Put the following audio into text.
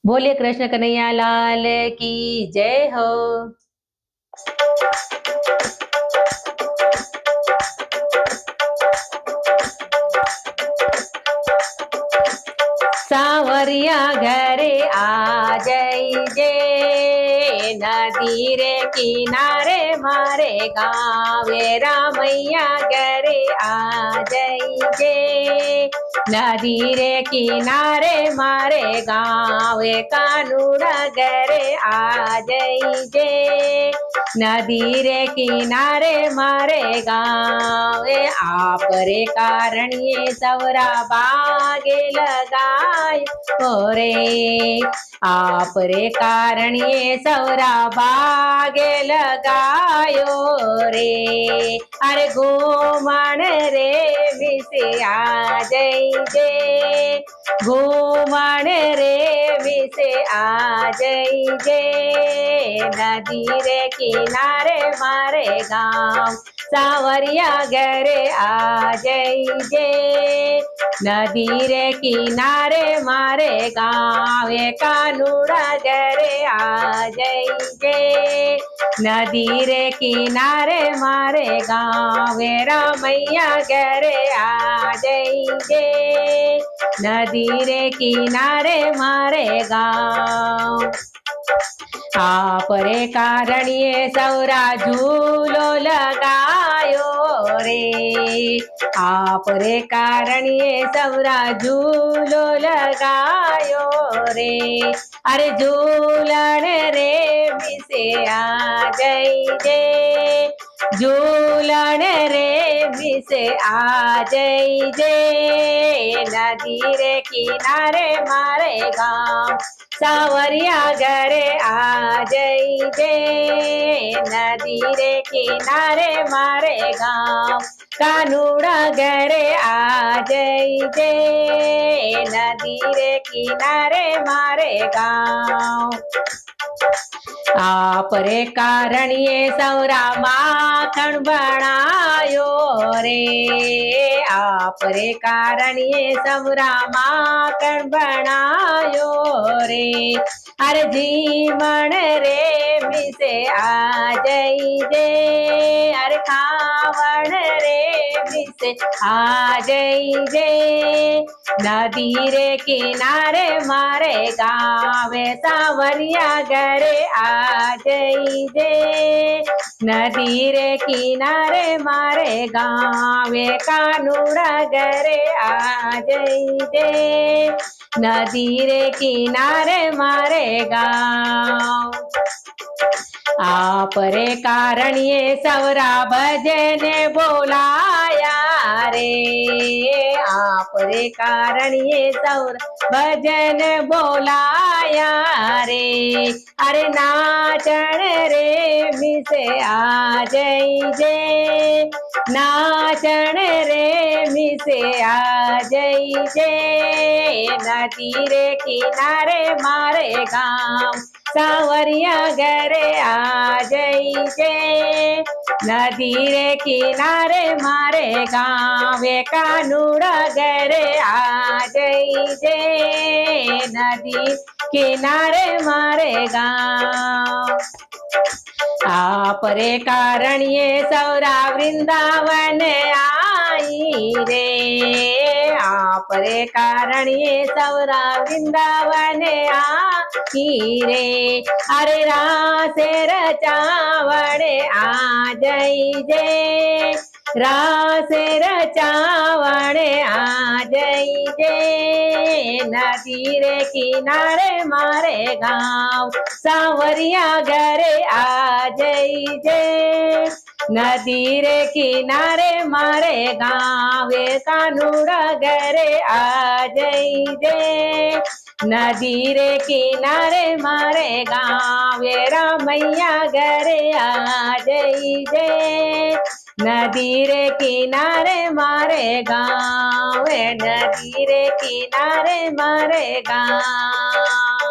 बोलिए कृष्ण कन्हैया लाल की जय हो। सावरिया घरे आ जइजे, नदी रे किनारे मारे गावे रामैया घरे आ जइजे, नदी रे किनारे मारे गावे कानूड़ा घरे आ जइजे, नदी रे किनारे मारे गावे आप रे कारण ये सवरा बागे लगाय रे, आप रे कारण ये सवरा बागे लगायो रे, अरे घूमण रे विसे आ जइजे, घूमण रे विसे आ जइजे, नदी रे किनारे मारे गाँव सावरिया घरे आ जइजे, नदी रे किनारे मारे गाँव कानूड़ा घरे आ जइजे, नदी रे किनारे मारे गाँव रामैया घरे आ जइजे, नदी रे किनारे मारे गाँव आप रे कारण ये सौरा झूलो लगायो रे, आप रे कारण ये सौरा झूलो लगायो रे, अरे झूलन रे मिसे आ जइजे, झूलन रे मिसे आ जइजे, नदी रे किनारे मारे गाँव सावरिया घरे आ जइजे, नदी रे किनारे मारे गाँव कानूड़ा घरे आ जइजे, नदी रे किनारे मारे गाँव आप रे कारण ये सौरा माखन बनायो रे, आप रे कारण ये सौरा माखन बनायो रे, अरे जीवन रे मिसे आ जइजे, अरे खावण रे मिसे आ जइजे, नदी रे किनारे मारे गावे सावरिया घरे आ जइजे, नदी रे किनारे मारे गावे कानूड़ा घरे आ जइजे, नदी रे किनारे मारे गाँव आप रे कारण ये सवरा भजन बोलाया रे, आप रे कारण ये सवरा भजन बोलाया रे, अरे नाचण रे मिसे आ जइजे, नाचण रे मिसे आ जइजे, नदी रे किनारे मारे गाँव सावरिया घरे आ जइजे, नदी रे किनारे मारे गाँव कानूड़ा घरे आ जइजे, नदी किनारे मारे गाँव आप रे कारण ये सौरा वृंदावन आई रे, आप रे कारण ये सौरा वृंदावन आई रे, अरे रासे रचावण आ जइजे, रासे रचावण आ जइजे, नदी रे किनारे मारे गाँव सावरिया घरे आ जइजे, नदी रे किनारे मारे गाँव कानूड़ा घरे आ जइजे, नदी रे किनारे मारे गाँव रामैया घरे आ जइजे, नदी रे किनारे मारे गाँव, नदी रे किनारे मारे गाँव।